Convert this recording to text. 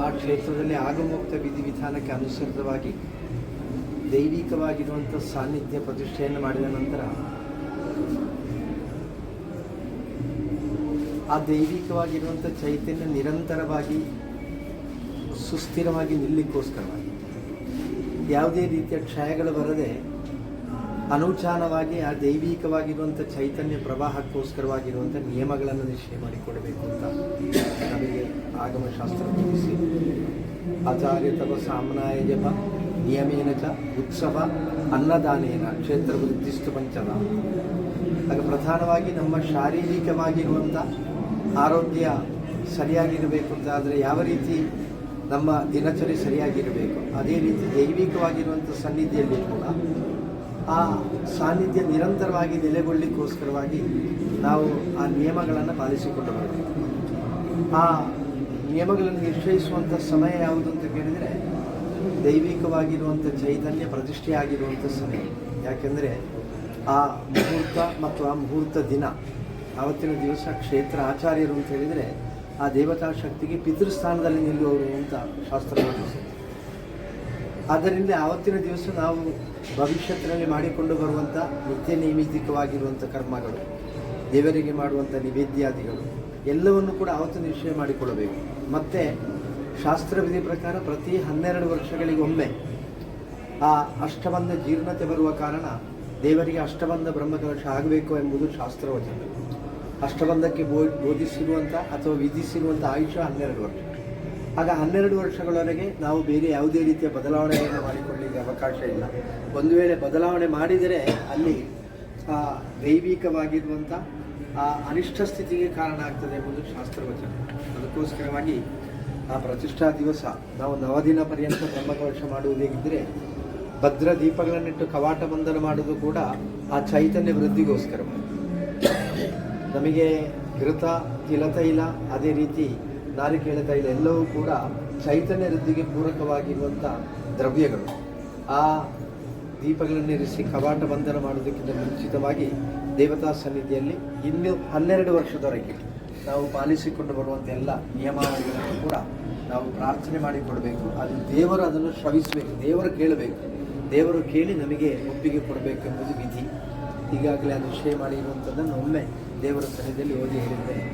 ಆ ಕ್ಷೇತ್ರದಲ್ಲಿ ಆಗಮೋಕ್ತ ವಿಧಿವಿಧಾನಕ್ಕೆ ಅನುಸೃತವಾಗಿ ದೈವಿಕವಾಗಿರುವಂಥ ಸಾನ್ನಿಧ್ಯ ಪ್ರತಿಷ್ಠೆಯನ್ನು ಮಾಡಿದ ನಂತರ ಆ ದೈವಿಕವಾಗಿರುವಂಥ ಚೈತನ್ಯ ನಿರಂತರವಾಗಿ ಸುಸ್ಥಿರವಾಗಿ ನಿಲ್ಲಿಕ್ಕೋಸ್ಕರವಾಗಿ ಯಾವುದೇ ರೀತಿಯ ಕ್ಷಯಗಳು ಬರದೆ ಅನುಚಾನವಾಗಿ ಆ ದೈವಿಕವಾಗಿರುವಂಥ ಚೈತನ್ಯ ಪ್ರವಾಹಕ್ಕೋಸ್ಕರವಾಗಿರುವಂಥ ನಿಯಮಗಳನ್ನು ನಿಶ್ಚಯ ಮಾಡಿಕೊಡಬೇಕು ಅಂತ ನಮಗೆ ಆಗಮಶಾಸ್ತ್ರ ತಿಳಿಸಿ ಆಚಾರ್ಯ ತಪ ಸಾಮ್ನಾಯ ಜಪ ನಿಯಮೇನ ಚ ಉತ್ಸವ ಅನ್ನದಾನೇನ ಕ್ಷೇತ್ರ ವೃದ್ಧಿಸ್ತು ಪಂಚದ. ಆಗ ಪ್ರಧಾನವಾಗಿ ನಮ್ಮ ಶಾರೀರಿಕವಾಗಿರುವಂಥ ಆರೋಗ್ಯ ಸರಿಯಾಗಿರಬೇಕು ಅಂತ ಆದರೆ ಯಾವ ರೀತಿ ನಮ್ಮ ದಿನಚರಿ ಸರಿಯಾಗಿರಬೇಕು ಅದೇ ರೀತಿ ದೈವಿಕವಾಗಿರುವಂಥ ಸನ್ನಿಧಿಯಲ್ಲಿ ಕೂಡ ಆ ಸಾನ್ನಿಧ್ಯ ನಿರಂತರವಾಗಿ ನೆಲೆಗೊಳ್ಳಲಿಕ್ಕೋಸ್ಕರವಾಗಿ ನಾವು ಆ ನಿಯಮಗಳನ್ನು ಪಾಲಿಸಿಕೊಂಡು ಬರಬೇಕು. ಆ ನಿಯಮಗಳನ್ನು ನಿಶ್ಚಯಿಸುವಂಥ ಸಮಯ ಯಾವುದು ಅಂತ ಕೇಳಿದರೆ ದೈವಿಕವಾಗಿರುವಂಥ ಚೈತನ್ಯ ಪ್ರತಿಷ್ಠೆಯಾಗಿರುವಂಥ ಸಮಯ. ಯಾಕೆಂದರೆ ಆ ಮುಹೂರ್ತ ಮತ್ತು ಆ ಮುಹೂರ್ತ ದಿನ ಆವತ್ತಿನ ದಿವಸ ಕ್ಷೇತ್ರ ಆಚಾರ್ಯರು ಅಂತ ಹೇಳಿದರೆ ಆ ದೇವತಾ ಶಕ್ತಿಗೆ ಪಿತೃಸ್ಥಾನದಲ್ಲಿ ನಿಲ್ಲುವವರು ಅಂತ ಶಾಸ್ತ್ರಗಳು. ಆದ್ದರಿಂದ ಆವತ್ತಿನ ದಿವಸ ನಾವು ಭವಿಷ್ಯತ್ತಿನಲ್ಲಿ ಮಾಡಿಕೊಂಡು ಬರುವಂಥ ನಿತ್ಯ ನೈಮಿತ್ತಿಕವಾಗಿರುವಂಥ ಕರ್ಮಗಳು, ದೇವರಿಗೆ ಮಾಡುವಂಥ ನಿವೇದ್ಯಾದಿಗಳು ಎಲ್ಲವನ್ನು ಕೂಡ ಆವತ್ತು ನಿಶ್ಚಯ ಮಾಡಿಕೊಳ್ಳಬೇಕು. ಮತ್ತು ಶಾಸ್ತ್ರವಿಧಿ ಪ್ರಕಾರ ಪ್ರತಿ 12 ವರ್ಷಗಳಿಗೊಮ್ಮೆ ಆ ಅಷ್ಟಬಂಧ ಜೀರ್ಣತೆ ಬರುವ ಕಾರಣ ದೇವರಿಗೆ ಅಷ್ಟಬಂಧ ಬ್ರಹ್ಮಕಲಶ ಆಗಬೇಕು ಎಂಬುದು ಶಾಸ್ತ್ರವಚನ. ಅಷ್ಟಬಂಧಕ್ಕೆ ಬೋಧಿಸಿರುವಂಥ ಅಥವಾ ವಿಧಿಸಿರುವಂಥ ಆಯುಷ್ಯ 12 ವರ್ಷ. ಆಗ 12 ವರ್ಷಗಳವರೆಗೆ ನಾವು ಬೇರೆ ಯಾವುದೇ ರೀತಿಯ ಬದಲಾವಣೆಯನ್ನು ಮಾಡಿಕೊಳ್ಳಲಿಕ್ಕೆ ಅವಕಾಶ ಇಲ್ಲ. ಒಂದು ವೇಳೆ ಬದಲಾವಣೆ ಮಾಡಿದರೆ ಅಲ್ಲಿ ದೈವಿಕವಾಗಿರುವಂಥ ಆ ಅನಿಷ್ಟ ಸ್ಥಿತಿಗೆ ಕಾರಣ ಆಗ್ತದೆ ಎಂಬುದು ಶಾಸ್ತ್ರವಚನ. ಅದಕ್ಕೋಸ್ಕರವಾಗಿ ಆ ಪ್ರತಿಷ್ಠಾ ದಿವಸ ನಾವು 9 ದಿನ ಪರ್ಯಂತ ಬ್ರಹ್ಮಕಲಶ ಮಾಡುವುದೇಗಿದ್ದರೆ ಭದ್ರ ದೀಪಗಳನ್ನಿಟ್ಟು ಕವಾಟ ಬಂಧನ ಮಾಡುವುದು ಕೂಡ ಆ ಚೈತನ್ಯ ವೃದ್ಧಿಗೋಸ್ಕರವಾಗಿ. ನಮಗೆ ಘೃತ, ತಿಲತೈಲ, ಅದೇ ರೀತಿ ನಾರಿಕೇಳ ತೈಲ ಎಲ್ಲವೂ ಕೂಡ ಚೈತನ್ಯ ವೃದ್ಧಿಗೆ ಪೂರಕವಾಗಿರುವಂಥ ದ್ರವ್ಯಗಳು. ಆ ದೀಪಗಳನ್ನಿರಿಸಿ ಕವಾಟ ಬಂಧನ ಮಾಡುವುದಕ್ಕಿಂತ ಮುಂಚಿತವಾಗಿ ದೇವತಾ ಸನ್ನಿಧಿಯಲ್ಲಿ ಇನ್ನು 12 ವರ್ಷದವರೆಗೆ ನಾವು ಪಾಲಿಸಿಕೊಂಡು ಬರುವಂಥ ಎಲ್ಲ ನಿಯಮಾವಳಿಗಳನ್ನು ಕೂಡ ನಾವು ಪ್ರಾರ್ಥನೆ ಮಾಡಿಕೊಡಬೇಕು. ಅದು ದೇವರು ಅದನ್ನು ಶ್ರವಿಸಬೇಕು, ದೇವರು ಕೇಳಬೇಕು, ದೇವರು ಕೇಳಿ ನಮಗೆ ಒಪ್ಪಿಗೆ ಕೊಡಬೇಕು ಎಂಬುದು ವಿಧಿ. ಈಗಾಗಲೇ ಅದು ನಿಶ್ಚಯ ಮಾಡಿರುವಂಥದ್ದನ್ನು ಒಮ್ಮೆ ದೇವರ ಸನ್ನಿಧಿಯಲ್ಲಿ ಓದಿ ಹೇಳಿದ್ದೇನೆ.